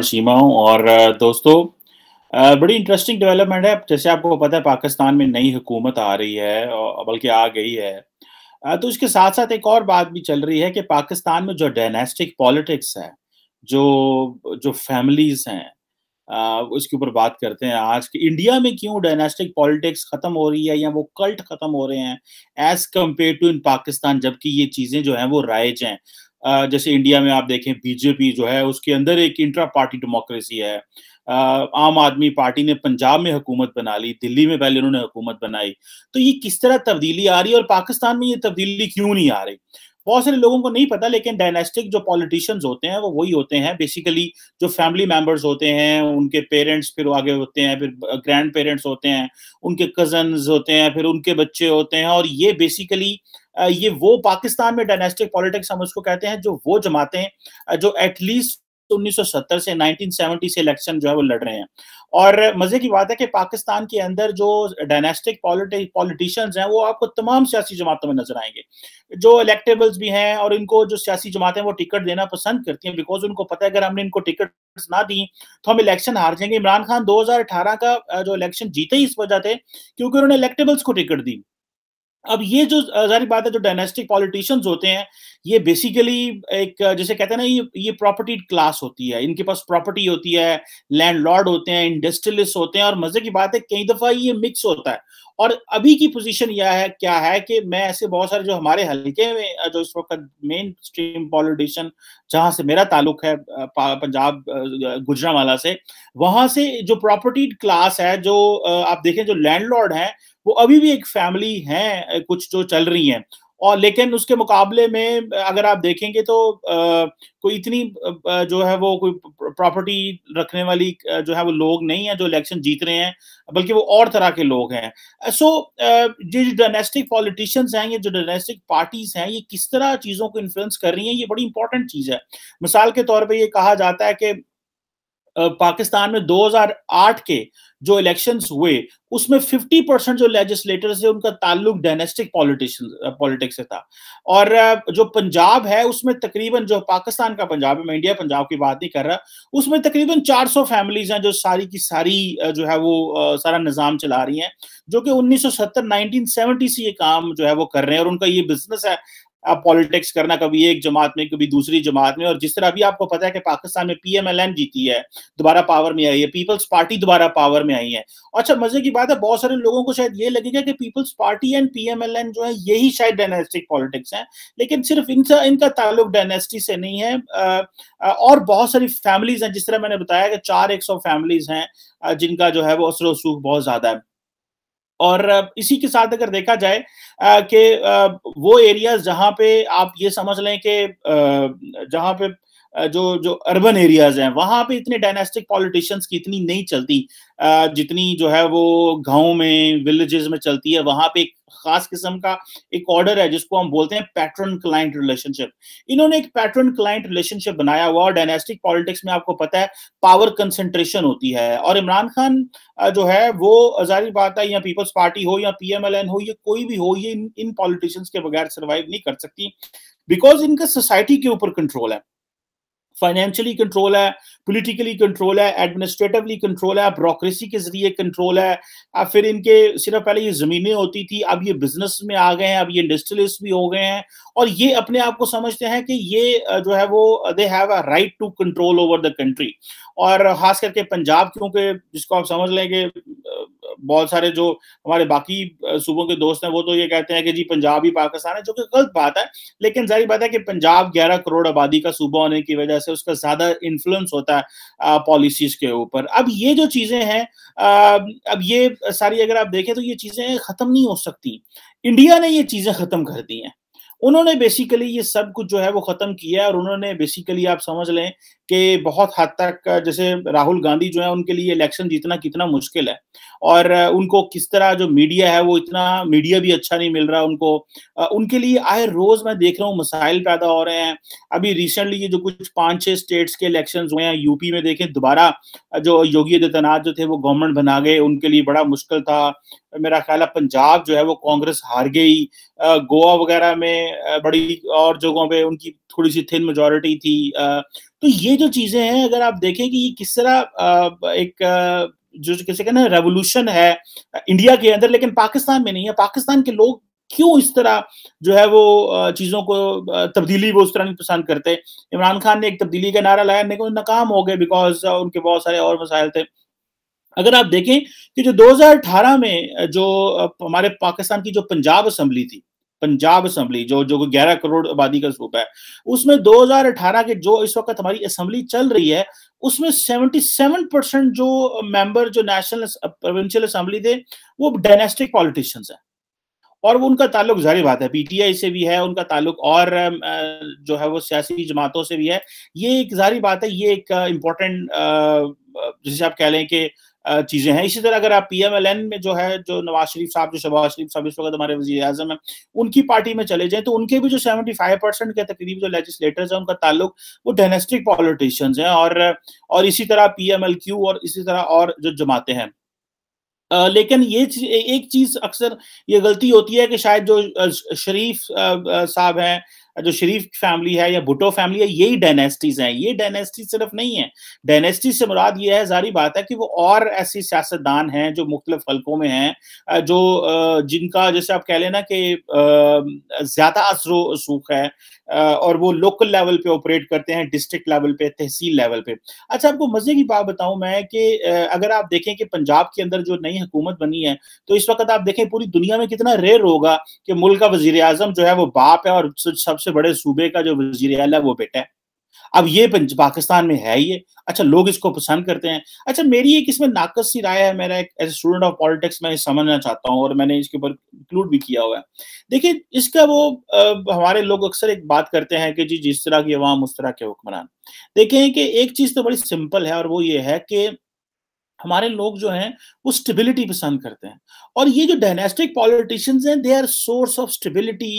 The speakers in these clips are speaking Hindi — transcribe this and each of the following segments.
सीमा हूँ और दोस्तों बड़ी इंटरेस्टिंग डेवलपमेंट है। जैसे आपको पता है पाकिस्तान में नई हुकूमत आ रही है और बल्कि आ गई है। तो इसके साथ-साथ एक और बात भी चल रही है कि पाकिस्तान में जो डायनास्टिक पॉलिटिक्स है, जो जो फैमिलीज़ हैं उसके ऊपर बात करते हैं आज कि इंडिया में क्यों डायनास्टिक पॉलिटिक्स खत्म हो रही है या वो कल्ट खत्म हो रहे हैं एज़ कम्पेयर टू इन पाकिस्तान जबकि ये चीज़ें जो हैं वो राइज हैं। जैसे इंडिया में आप देखें बीजेपी जो है उसके अंदर एक इंट्रा पार्टी डेमोक्रेसी है। आम आदमी पार्टी ने पंजाब में हुकूमत बना ली, दिल्ली में पहले उन्होंने हुकूमत बनाई। तो ये किस तरह तब्दीली आ रही है और पाकिस्तान में ये तब्दीली क्यों नहीं आ रही? बहुत सारे लोगों को नहीं पता लेकिन डायनास्टिक जो पॉलिटिशियंस होते हैं वो वही होते हैं बेसिकली जो फैमिली मेंबर्स होते हैं, उनके पेरेंट्स फिर आगे होते हैं, फिर ग्रैंड पेरेंट्स होते हैं, उनके कज़न्स होते हैं, फिर उनके बच्चे होते हैं और ये बेसिकली ये वो पाकिस्तान में डायनास्टिक पॉलिटिक्स हम उसको कहते हैं जो वो जमातें जो एटलीस्ट 1970 से 1970 से इलेक्शन जो है वो लड़ रहे हैं। और मज़े की बात है कि पाकिस्तान के अंदर जो डायनास्टिक पॉलिटिशियंस हैं वो आपको तमाम सियासी जमातों में नज़र आएँगे। जो इलेक्टेबल्स भी हैं और इनको जो सियासी जमातें वो टिकट देना पसंद करती हैं बिकॉज़ उनको पता है अगर हमने इनको टिकट्स ना दी तो हम इलेक्शन हार जाएँगे। इमरान खान 2018 का जो इलेक्शन जीते ही इस वजह थे क्योंकि उन्होंने इलेक्टेबल्स को टिकट दी। अब ये जो ज़ाहिर बात है जो डायनास्टिक पॉलिटिशियंस होते हैं, ये बेसिकली एक जिसे कहते हैं ना ये प्रॉपर्टी क्लास होती है। इनके पास प्रॉपर्टी होती है, लैंडलॉर्ड होते हैं, इंडस्ट्रियलिस्ट होते हैं और मज़े की बात है कई दफ़ा ये मिक्स होता है। और अभी की पोज़ीशन यह है क्या है कि मैं ऐसे बहुत सारे जो हमारे हलके में जो इस वक़्त मेन स्ट्रीम पॉलिटिशियन जहाँ से मेरा ताल्लुक है पंजाब गुजरांवाला से, वहाँ से जो प्रॉपर्टी क्लास है जो आप देखें जो लैंडलॉर्ड हैं वो अभी भी एक फैमिली है कुछ जो चल रही हैं और लेकिन उसके मुकाबले में अगर आप देखेंगे तो कोई इतनी जो है वो कोई प्रॉपर्टी रखने वाली जो है वो लोग नहीं है जो इलेक्शन जीत रहे हैं बल्कि वो और तरह के लोग हैं। सो ये जो डायनेस्टिक पॉलिटिशियंस हैं ये जो डायनेस्टिक पार्टीज हैं ये किस तरह चीज़ों को इन्फ्लुएंस कर रही हैं ये बड़ी इंपॉर्टेंट चीज़ है। मिसाल के तौर पे ये कहा जाता है कि पाकिस्तान में 2008 के जो इलेक्शंस हुए उसमें 50% जो लेजिस्लेटर्स थे उनका ताल्लुक डायनेस्टिक पॉलिटिक्स से था और जो पंजाब है उसमें तकरीबन जो पाकिस्तान का पंजाब है मैं इंडिया पंजाब की बात नहीं कर रहा उसमें तकरीबन 400 फैमिलीज हैं जो सारी की सारी जो है वो सारा निज़ाम चला रही हैं जो कि 1970 1970 से ये काम जो है वो कर रहे हैं और उनका ये बिजनेस है पॉलिटिक्स करना कभी एक जमात में कभी दूसरी जमात में और जिस तरह अभी आपको पता है कि पाकिस्तान में पीएमएलएन जीती है दोबारा पावर में आई है पीपल्स पार्टी दोबारा पावर में आई है। अच्छा मजे की बात है बहुत सारे लोगों को शायद ये लगेगा कि पीपल्स पार्टी एंड पीएमएलएन जो है यही शायद डायनेस्टिक पॉलिटिक्स है लेकिन सिर्फ इनका ताल्लुक डायनेस्टी से नहीं है। और बहुत सारी फैमिलीज हैं जिस तरह मैंने बताया कि 400 फैमिलीज हैं जिनका जो है वो असर रसूख बहुत ज्यादा है और इसी के साथ अगर देखा जाए कि वो एरियाज जहाँ पे आप ये समझ लें कि जहाँ पे जो जो अर्बन एरियाज हैं वहां पे इतने डायनेस्टिक पॉलिटिशियंस की इतनी नहीं चलती जितनी जो है वो गाँव में विलेजेस में चलती है। वहां पे एक खास किस्म का एक ऑर्डर है जिसको हम बोलते हैं पैटर्न क्लाइंट रिलेशनशिप। इन्होंने एक पैटर्न क्लाइंट रिलेशनशिप बनाया हुआ और डायनेस्टिक पॉलिटिक्स में आपको पता है पावर कंसंट्रेशन होती है और इमरान खान जो है वो जाहिर बात है या पीपल्स पार्टी हो या पीएमएलएन हो या कोई भी हो ये इन पॉलिटिशियंस के बगैर सर्वाइव नहीं कर सकती बिकॉज इनका सोसाइटी के ऊपर कंट्रोल है, फाइनेंशियली कंट्रोल है, पॉलिटिकली कंट्रोल है, एडमिनिस्ट्रेटिवली कंट्रोल है, ब्यूरोक्रेसी के जरिए कंट्रोल है। फिर इनके सिर्फ पहले ये जमीनें होती थी अब ये बिजनेस में आ गए हैं, अब ये इंडस्ट्रियलिस्ट भी हो गए हैं और ये अपने आप को समझते हैं कि ये जो है वो they have a right to control over the country. और खास करके पंजाब क्योंकि जिसको आप समझ लें कि बहुत सारे जो हमारे बाकी सूबों के दोस्त हैं वो तो ये कहते हैं कि जी पंजाब ही पाकिस्तान है जो कि गलत बात है। लेकिन जाहिर बात है कि पंजाब 11 करोड़ आबादी का सूबा होने की वजह से उसका ज्यादा इन्फ्लुएंस होता है पॉलिसीज के ऊपर। अब ये जो चीजें हैं अब ये सारी अगर आप देखें तो ये चीजें खत्म नहीं हो सकती। इंडिया ने ये चीजें खत्म कर दी हैं, उन्होंने बेसिकली ये सब कुछ जो है वो खत्म किया है और उन्होंने बेसिकली आप समझ लें कि बहुत हद तक जैसे राहुल गांधी जो है उनके लिए इलेक्शन जीतना कितना मुश्किल है और उनको किस तरह जो मीडिया है वो इतना मीडिया भी अच्छा नहीं मिल रहा उनको। उनके लिए आए रोज मैं देख रहा हूँ मसाइल पैदा हो रहे हैं। अभी रिसेंटली ये जो कुछ 5-6 स्टेट्स के इलेक्शंस हुए हैं यूपी में देखें दोबारा जो योगी आदित्यनाथ जो थे वो गवर्नमेंट बना गए, उनके लिए बड़ा मुश्किल था। मेरा ख्याल है पंजाब जो है वो कांग्रेस हार गई, गोवा वगैरह में बड़ी और जगहों पे उनकी थोड़ी सी थिन मेजोरिटी थी। तो ये जो चीज़ें हैं अगर आप देखें कि ये किस तरह एक जो किसे कहना है रेवोल्यूशन है इंडिया के अंदर लेकिन पाकिस्तान में नहीं है। पाकिस्तान के लोग क्यों इस तरह जो है वो चीज़ों को तब्दीली वो उस तरह नहीं पसंद करते। इमरान खान ने एक तब्दीली का नारा लाया लेकिन वो नाकाम हो गए बिकॉज़ उनके बहुत सारे और मसाइल थे। अगर आप देखें कि जो 2018 में जो हमारे पाकिस्तान की जो पंजाब असेंबली थी, पंजाब असेंबली जो जो 11 करोड़ आबादी का सूबा है, उसमें 2018 के जो इस वक़्त हमारी असेंबली चल रही है, उसमें 77% जो मेंबर जो नेशनल प्रोविंशियल असेंबली थे, वो डायनास्टिक पॉलिटिशियंस हैं। और वो उनका ताल्लुक ज़ाहिर बात है पीटीआई से भी है, उनका ताल्लुक और जो है वो सियासी जमातों से भी है। ये एक ज़ाहिर बात है, ये एक इम्पोर्टेंट जिसे आप कह लें कि चीज़ें हैं। इसी तरह अगर आप पीएमएलएन में जो है, जो नवाज़ शरीफ साहब, जो शहबाज शरीफ साहब इस वक़्त हमारे वज़ीर-ए-आज़म हैं, उनकी पार्टी में चले जाएँ, तो उनके भी जो 75% के तकरीब जो लेजिस्लेटर्स हैं, उनका ताल्लुक वो डायनास्टिक पॉलिटिशियंस हैं और इसी तरह पीएमएलक्यू और इसी तरह और जो जमातें हैं। लेकिन एक चीज़ अक्सर ये गलती होती है कि शायद जो शरीफ साहब हैं, जो शरीफ फैमिली है या भुट्टो फैमिली है, यही डायनेस्टीज़ हैं। ये डायनेस्टी सिर्फ नहीं है। डायनेस्टी से मुराद ये है, ज़ाहिर बात है कि वो और ऐसे सियासतदान हैं जो मुख्तलिफ हलकों में हैं, जो जिनका जैसे आप कह लें ना कि ज़्यादा असर-ओ-रसूख है, और वो लोकल लेवल पे ऑपरेट करते हैं, डिस्ट्रिक्ट लेवल पे, तहसील लेवल पे। अच्छा, आपको मज़े की बात बताऊँ मैं कि अगर आप देखें कि पंजाब के अंदर जो नई हुकूमत बनी है, तो इस वक़्त आप देखें पूरी दुनिया में कितना रेयर होगा कि मुल्क का वज़ीर-ए-आज़म जो है वो बाप है और सबसे बड़े सूबे का जो वज़ीर-ए-आला है वो बेटा है। अब ये पाकिस्तान में है ये। अच्छा, लोग इसको पसंद करते हैं। अच्छा, मेरी एक इसमें नाक़िस सी राय है, मेरा एक as a student of politics मैं समझना चाहता हूँ और मैंने इसके ऊपर इंक्लूड भी किया हुआ है। देखिए, इसका वो हमारे लोग अक्सर एक बात करते हैं कि जी जिस तरह की अवाम उस तरह के हुक्मरान। देखें कि एक चीज़ तो बड़ी सिंपल है और वो ये है कि हमारे लोग जो हैं वो स्टेबिलिटी पसंद करते हैं और ये जो डायनास्टिक पॉलिटिशियंस हैं they are source of stability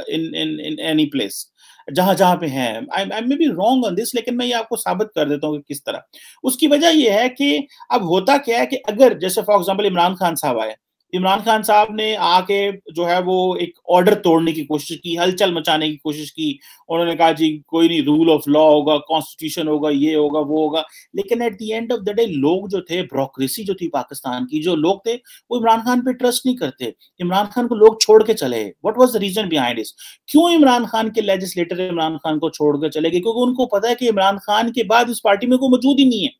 in in in any place जहां जहां पे हैं। I may be wrong on this, लेकिन मैं ये आपको साबित कर देता हूँ कि किस तरह। उसकी वजह ये है कि अब होता क्या है कि अगर जैसे फॉर एग्जांपल इमरान खान साहब आए, इमरान खान साहब ने आके जो है वो एक ऑर्डर तोड़ने की कोशिश की, हलचल मचाने की कोशिश की। उन्होंने कहा जी कोई नहीं, रूल ऑफ लॉ होगा, कॉन्स्टिट्यूशन होगा, ये होगा, वो होगा। लेकिन at the end of the day लोग जो थे, ब्यूरोक्रेसी जो थी पाकिस्तान की, जो लोग थे वो इमरान खान पे ट्रस्ट नहीं करते। इमरान खान को लोग छोड़ के चले। What was the reason behind this? क्यों इमरान खान के लेजिस्लेटर इमरान खान को छोड़ कर चले गए? क्योंकि उनको पता है कि इमरान खान के बाद इस पार्टी में कोई मौजूद ही नहीं है।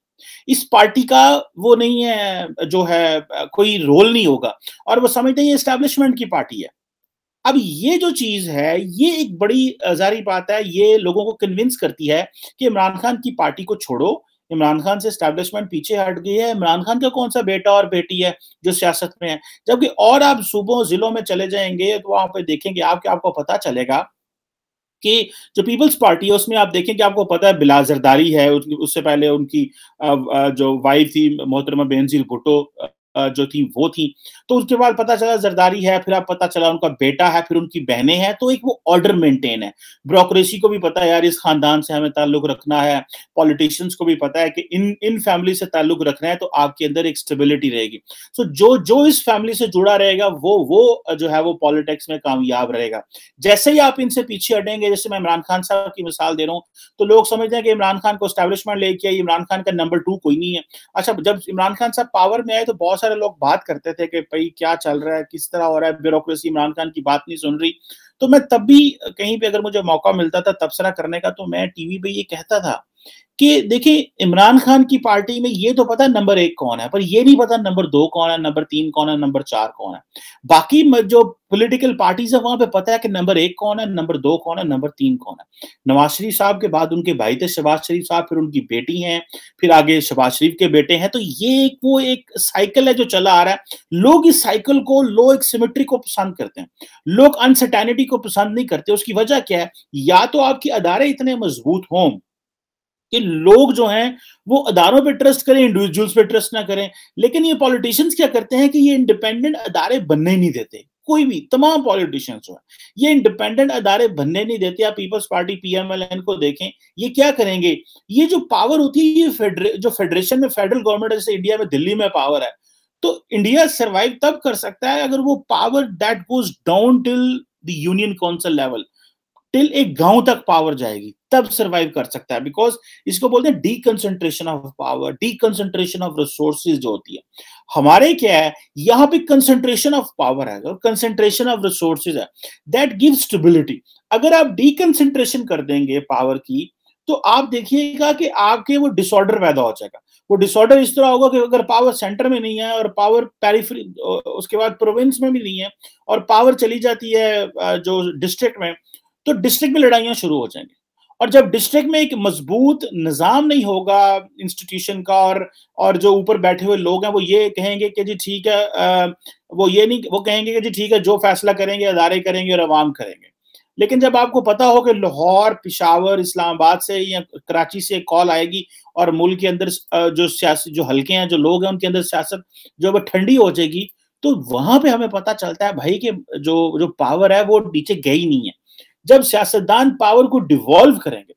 इस पार्टी का वो नहीं है, जो है कोई रोल नहीं होगा और वो समझते हैं ये एस्टैब्लिशमेंट की पार्टी है। अब ये जो चीज़ है, ये एक बड़ी ज़ाहिर बात है, ये लोगों को कन्विंस करती है कि इमरान खान की पार्टी को छोड़ो, इमरान खान से एस्टैब्लिशमेंट पीछे हट गई है, इमरान खान का कौन-सा बेटा और बेटी है जो सियासत में है। जबकि और आप सूबों, ज़िलों में चले जाएँगे तो वहाँ पे देखेंगे आप कि आपको पता चलेगा कि जो पीपल्स पार्टी है उसमें आप देखें कि आपको पता है बिलाल जरदारी है, उससे पहले उनकी जो वाइफ थी मोहतरमा बेनज़ीर भुट्टो जो थी वो थी। तो उसके बाद पता चला जरदारी है, फिर अब पता चला उनका बेटा है, फिर उनकी बहनें हैं, तो एक वो ऑर्डर मेंटेन है। ब्यूरोक्रेसी को भी पता है यार इस खानदान से हमें ताल्लुक रखना है, पॉलिटिशियंस को भी पता है कि इन इन फैमिली से ताल्लुक रखना है तो आपके अंदर एक स्टेबिलिटी रहेगी। सो जो जो इस फैमिली से जुड़ा रहेगा वो जो है वो पॉलिटिक्स में कामयाब रहेगा। जैसे ही आप इनसे पीछे हटेंगे, जैसे मैं इमरान खान साहब की मिसाल दे रहा हूँ, तो लोग समझते हैं कि इमरान खान को एस्टैब्लिशमेंट लेके आई, इमरान खान का नंबर 2 कोई नहीं है। अच्छा, जब इमरान खान साहब पावर में आए तो बहुत सारे लोग बात करते थे कि भई क्या चल रहा है, किस तरह हो रहा है, ब्यूरोक्रेसी इमरान खान की बात नहीं सुन रही। तो मैं तब भी कहीं पे अगर मुझे मौका मिलता था तबसरा करने का तो मैं टीवी पे ये कहता था कि देखिए इमरान खान की पार्टी में ये तो पता है नंबर 1 कौन है, पर ये नहीं पता नंबर 2 कौन है, नंबर 3 कौन है, नंबर 4 कौन है। बाकी जो पॉलिटिकल पार्टीज़ है वहाँ पे पता है कि नंबर 1 कौन है, नंबर 2 कौन है, नंबर 3 कौन है। नवाज़ शरीफ साहब के बाद उनके भाई थे शहबाज शरीफ साहब, फिर उनकी बेटी हैं, फिर आगे शहबाज शरीफ के बेटे हैं। तो ये एक साइकिल है जो चला आ रहा है। लोग इस साइकिल को, लोग एक सिमेट्री को पसंद करते हैं। लोग अनसर्टेनिटी को पसंद नहीं करते। उसकी वजह क्या है? या तो आपके अदारे इतने मजबूत हों कि लोग जो हैं वो अदारों पे ट्रस्ट करें, इंडिविजुअल्स पे ट्रस्ट ना करें। लेकिन ये पॉलिटिशियंस क्या करते हैं कि ये इंडिपेंडेंट अदारे बनने ही नहीं देते। कोई भी तमाम पॉलिटिशियंस जो है ये इंडिपेंडेंट अदारे बनने नहीं देते। आप पीपल्स पार्टी पीएमएलएन को देखें, ये क्या करेंगे? ये जो पावर होती है ये जो फेडरेशन में फेडरल गवर्नमेंट जैसे इंडिया में दिल्ली में पावर है, तो इंडिया सर्वाइव तब कर सकता है अगर वो power that goes down till the union council level, till एक गांव तक पावर जाएगी, तब सर्वाइव कर सकता है, बिकॉज इसको बोलते हैं डीकंसंट्रेशन ऑफ पावर, डीकंसंट्रेशन ऑफ रिसोर्सेज जो होती है। हमारे क्या है, यहाँ पे कंसंट्रेशन ऑफ पावर है और कंसंट्रेशन ऑफ रिसोर्सेज है, दैट गिव स्टेबिलिटी। अगर आप डीकंसंट्रेशन कर देंगे पावर की, तो आप देखिएगा कि आपके वो डिसऑर्डर पैदा हो जाएगा। वो डिसऑर्डर इस तरह होगा कि अगर पावर सेंटर में नहीं है और पावर पेरिफेरी, उसके बाद प्रोविंस में भी नहीं है और पावर चली जाती है जो डिस्ट्रिक्ट में, तो डिस्ट्रिक्ट में लड़ाइयां शुरू हो जाएंगी। और जब डिस्ट्रिक्ट में एक मजबूत निजाम नहीं होगा इंस्टीट्यूशन का, और जो ऊपर बैठे हुए लोग हैं वो ये कहेंगे कि जी ठीक है, वो ये नहीं, वो कहेंगे कि जी ठीक है, जो फैसला करेंगे अदारे करेंगे और अवाम करेंगे। लेकिन जब आपको पता हो कि लाहौर, पिशावर, इस्लामाबाद से या कराची से कॉल आएगी और मुल्क के अंदर जो सियासी जो हल्के हैं, जो लोग हैं, उनके अंदर सियासत जो है ठंडी हो जाएगी, तो वहां पे हमें पता चलता है भाई कि जो जो पावर है वो नीचे गई नहीं है। जब सियासतदान पावर को डिवॉल्व करेंगे,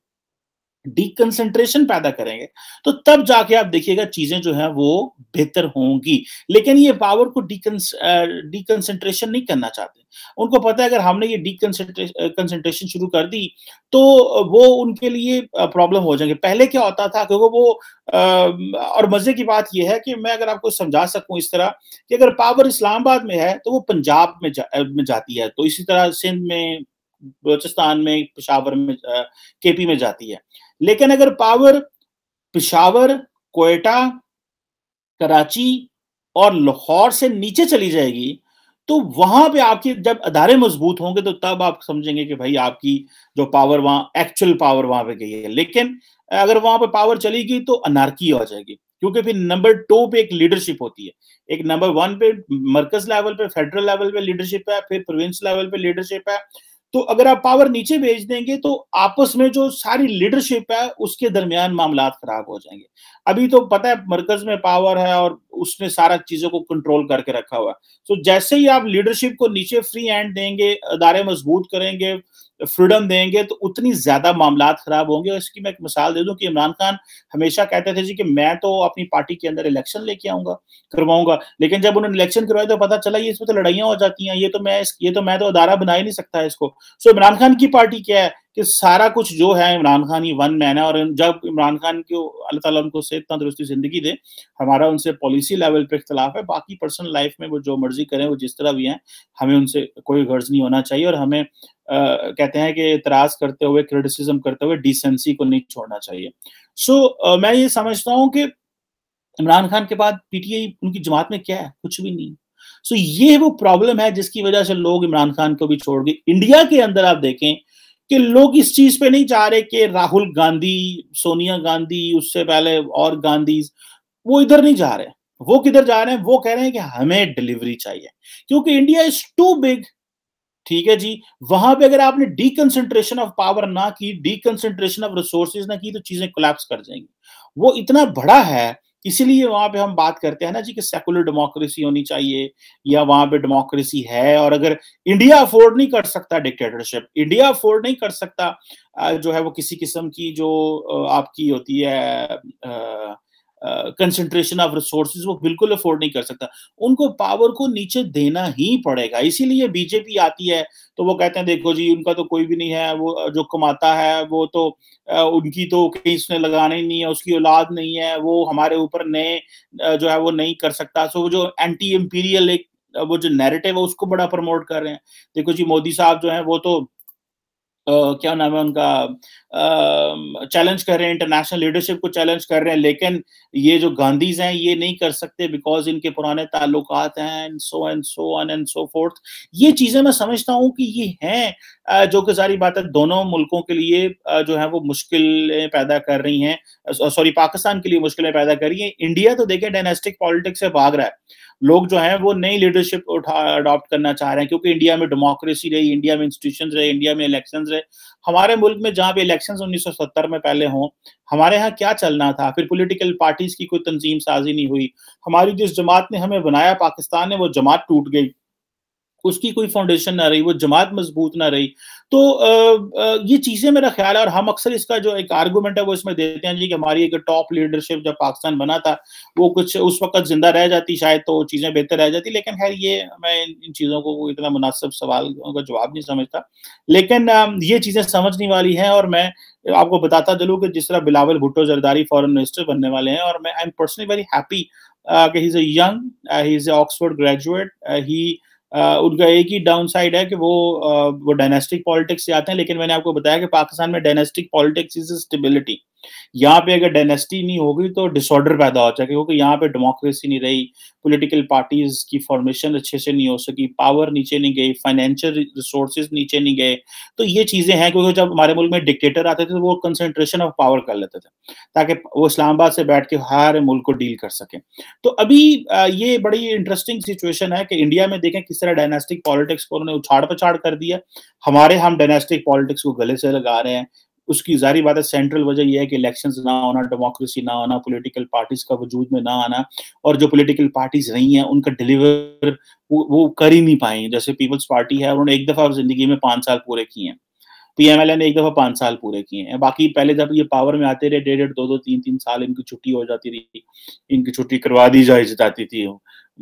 डीकंसंट्रेशन पैदा करेंगे, तो तब जाके आप देखिएगा चीजें जो है वो बेहतर होंगी। लेकिन ये पावर को डीकंसंट्रेशन नहीं करना चाहते। उनको पता है अगर हमने ये डीकंसंट्रेशन शुरू कर दी तो वो उनके लिए प्रॉब्लम हो जाएंगे। पहले क्या होता था, क्योंकि वो और मजे की बात ये है कि मैं अगर आपको समझा सकूं इस तरह कि अगर पावर इस्लामाबाद में है तो वो पंजाब में जाती है, तो इसी तरह सिंध में, बलूचिस्तान में, पेशावर में, केपी में जाती है। लेकिन अगर पावर पेशावर, क्वेटा, कराची और लाहौर से नीचे चली जाएगी, तो वहां पे आपके जब अदारे मजबूत होंगे तो तब आप समझेंगे कि भाई आपकी जो पावर वहां, एक्चुअल पावर वहां पे गई है। लेकिन अगर वहां पे पावर चली गई तो अनार्की हो जाएगी, क्योंकि फिर नंबर 2 पे एक लीडरशिप होती है, एक नंबर 1 पे मरकज लेवल पे, फेडरल लेवल पे लीडरशिप है, फिर प्रोविंस लेवल पे लीडरशिप है। तो अगर आप पावर नीचे भेज देंगे तो आपस में जो सारी लीडरशिप है उसके दरमियान मामलात खराब हो जाएंगे। अभी तो पता है मरकज में पावर है और उसने सारा चीजों को कंट्रोल करके रखा हुआ है। तो जैसे ही आप लीडरशिप को नीचे फ्री हैंड देंगे, अदारे मजबूत करेंगे, फ्रीडम देंगे, तो उतनी ज्यादा मामलात खराब होंगे। और इसकी मैं एक मिसाल दे दूं कि इमरान खान हमेशा कहते थे जी कि मैं तो अपनी पार्टी के अंदर इलेक्शन लेके आऊंगा, करवाऊंगा, लेकिन जब उन्होंने इलेक्शन करवाए तो पता चला ये इसमें तो लड़ाइयां हो जाती हैं, ये तो मैं तो अदारा बना ही नहीं सकता इसको। सो इमरान खान की पार्टी क्या है कि सारा कुछ जो है इमरान खान ही वन मैन है। और जब इमरान खान को अल्लाह ताला उनको सेहत तंदुरुस्ती जिंदगी दे, हमारा उनसे पॉलिसी लेवल पे इख्तलाफ है, बाकी पर्सनल लाइफ में वो जो मर्जी करें, वो जिस तरह भी हैं, हमें उनसे कोई गर्ज नहीं होना चाहिए। और हमें कहते हैं कि इतराज करते हुए, क्रिटिसिज्म करते हुए डिसेंसी को नहीं छोड़ना चाहिए। मैं ये समझता हूँ कि इमरान खान के बाद पीटीआई उनकी जमात में क्या है, कुछ भी नहीं। ये वो प्रॉब्लम है जिसकी वजह से लोग इमरान खान को भी छोड़ गए। इंडिया के अंदर आप देखें कि लोग इस चीज पे नहीं चाह रहे कि राहुल गांधी, सोनिया गांधी, उससे पहले और गांधी, वो इधर नहीं जा रहे। वो किधर जा रहे हैं, वो कह रहे हैं कि हमें डिलीवरी चाहिए, क्योंकि इंडिया इज टू बिग। ठीक है जी, वहां पे अगर आपने डीकंसंट्रेशन ऑफ पावर ना की, डीकंसंट्रेशन ऑफ रिसोर्सेज ना की, तो चीजें कोलैप्स कर जाएंगी। वो इतना बड़ा है, इसीलिए वहां पे हम बात करते हैं ना जी कि सेकुलर डेमोक्रेसी होनी चाहिए, या वहां पे डेमोक्रेसी है। और अगर इंडिया अफोर्ड नहीं कर सकता डिक्टेटरशिप, इंडिया अफोर्ड नहीं कर सकता जो है वो किसी किस्म की जो आपकी होती है कंसंट्रेशन ऑफ रिसोर्सेज, वो बिल्कुल अफोर्ड नहीं कर सकता। उनको पावर को नीचे देना ही पड़ेगा। इसीलिए बीजेपी आती है तो वो कहते हैं देखो जी उनका तो कोई भी नहीं है, वो जो कमाता है वो तो उनकी तो कहीं उसने लगाना ही नहीं है, उसकी औलाद नहीं है, वो हमारे ऊपर नए जो है वो नहीं कर सकता। वो जो एंटी इंपीरियल एक वो जो नैरेटिव है उसको बड़ा प्रमोट कर रहे हैं। देखो जी मोदी साहब जो है वो तो क्या नाम है उनका, चैलेंज कर रहे हैं, इंटरनेशनल लीडरशिप को चैलेंज कर रहे हैं। लेकिन ये जो गांधीज हैं ये नहीं कर सकते बिकॉज इनके पुराने ताल्लुकात हैं, and so on and so fourth. ये चीजें मैं समझता हूँ कि ये हैं जो कि सारी बात है दोनों मुल्कों के लिए जो है वो मुश्किलें पैदा कर रही हैं। सॉरी, पाकिस्तान के लिए मुश्किलें पैदा कर रही हैं। इंडिया तो देखिए डायनेस्टिक पॉलिटिक्स से भाग रहा है। लोग जो हैं वो नई लीडरशिप अडॉप्ट करना चाह रहे हैं, क्योंकि इंडिया में डेमोक्रेसी रही, इंडिया में इंस्टीट्यूशंस रहे, इंडिया में इलेक्शंस रहे। हमारे मुल्क में जहां पे इलेक्शंस 1970 में पहले हों, हमारे यहाँ क्या चलना था, फिर पॉलिटिकल पार्टीज की कोई तंजीम साजी नहीं हुई। हमारी जिस जमात ने हमें बनाया पाकिस्तान ने, वो जमात टूट गई। उसकी कोई फाउंडेशन ना रही, वो जमात मजबूत ना रही। तो ये चीज़ें मेरा ख़्याल है, और हम अक्सर इसका जो एक आर्गुमेंट है वो इसमें देते हैं जी कि हमारी एक टॉप लीडरशिप जब पाकिस्तान बना था, वो कुछ उस वक़्त ज़िंदा रह जाती शायद तो चीज़ें बेहतर रह जाती। लेकिन ख़ैर ये मैं इन चीज़ों को इतना मुनासिब सवाल का जवाब नहीं समझता। लेकिन ये चीज़ें समझने वाली हैं, और मैं आपको बताता चलूँ कि जिस तरह बिलावल भुट्टो ज़रदारी फॉरेन मिनिस्टर बनने वाले हैं, और मैं I am personally very happy कि he is a young, he is a Oxford graduate, ही उनका एक ही डाउन साइड है कि वो डायनेस्टिक पॉलिटिक्स से आते हैं। लेकिन मैंने आपको बताया कि पाकिस्तान में डायनेस्टिक पॉलिटिक्स इज़ स्टेबिलिटी। यहाँ पे अगर डायनेस्टी नहीं होगी तो डिसऑर्डर पैदा हो जाएगा, क्योंकि यहाँ पे डेमोक्रेसी नहीं रही, पॉलिटिकल पार्टीज की फॉर्मेशन अच्छे से नहीं हो सकी, पावर नीचे नहीं गई, फाइनेंशियल रिसोर्सेज नीचे नहीं गए। तो ये चीज़ें हैं, क्योंकि जब हमारे मुल्क में डिक्टेटर आते थे तो वो कंसंट्रेशन ऑफ पावर कर लेते थे, ताकि वो इस्लामाबाद से बैठ के हर मुल्क को डील कर सकें। तो अभी ये बड़ी इंटरेस्टिंग सिचुएशन है कि इंडिया में देखें किस तरह डायनेस्टिक पॉलिटिक्स को उन्होंने उछाड़-पछाड़ कर दिया। हम डायनेस्टिक पॉलिटिक्स को गले से लगा रहे हैं। उसकी ज़ाहिर बात है, सेंट्रल वजह ये है कि इलेक्शंस ना होना, डेमोक्रेसी ना होना, पॉलिटिकल पार्टीज़ का वजूद में ना आना, और जो पॉलिटिकल पार्टीज़ रही हैं उनका डिलीवर वो कर ही नहीं पाई। जैसे पीपल्स पार्टी है, उन्होंने एक दफ़ा ज़िंदगी में 5 साल पूरे किए हैं। पीएमएलए ने एक दफ़ा 5 साल पूरे किए हैं। बाकी पहले जब ये पावर में आते रहे, डेढ़-डेढ़, 2-2, 3-3 साल इनकी छुट्टी हो जाती रही। इनकी छुट्टी करवा दी जाती थी।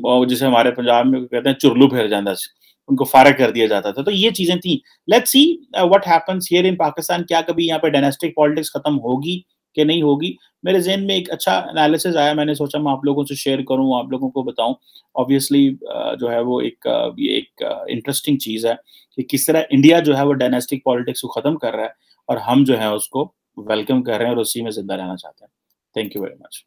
और जिसे हमारे पंजाब में कहते हैं चुरलू फिर जांदा सी। उनको फारग कर दिया जाता था। तो ये चीज़ें थी। Let's see what happens here in Pakistan. क्या कभी यहाँ पे डायनास्टिक पॉलिटिक्स खत्म होगी कि नहीं होगी? मेरे ज़हन में एक अच्छा एनालिसिस आया, मैंने सोचा मैं आप लोगों से शेयर करूँ, आप लोगों को बताऊँ। ऑब्वियसली जो है वो ये एक इंटरेस्टिंग चीज़ है कि किस तरह इंडिया जो है वो डायनास्टिक पॉलिटिक्स को खत्म कर रहा है, और हम जो है उसको वेलकम कर रहे हैं और उसी में ज़िंदा रहना चाहते हैं। Thank you very much.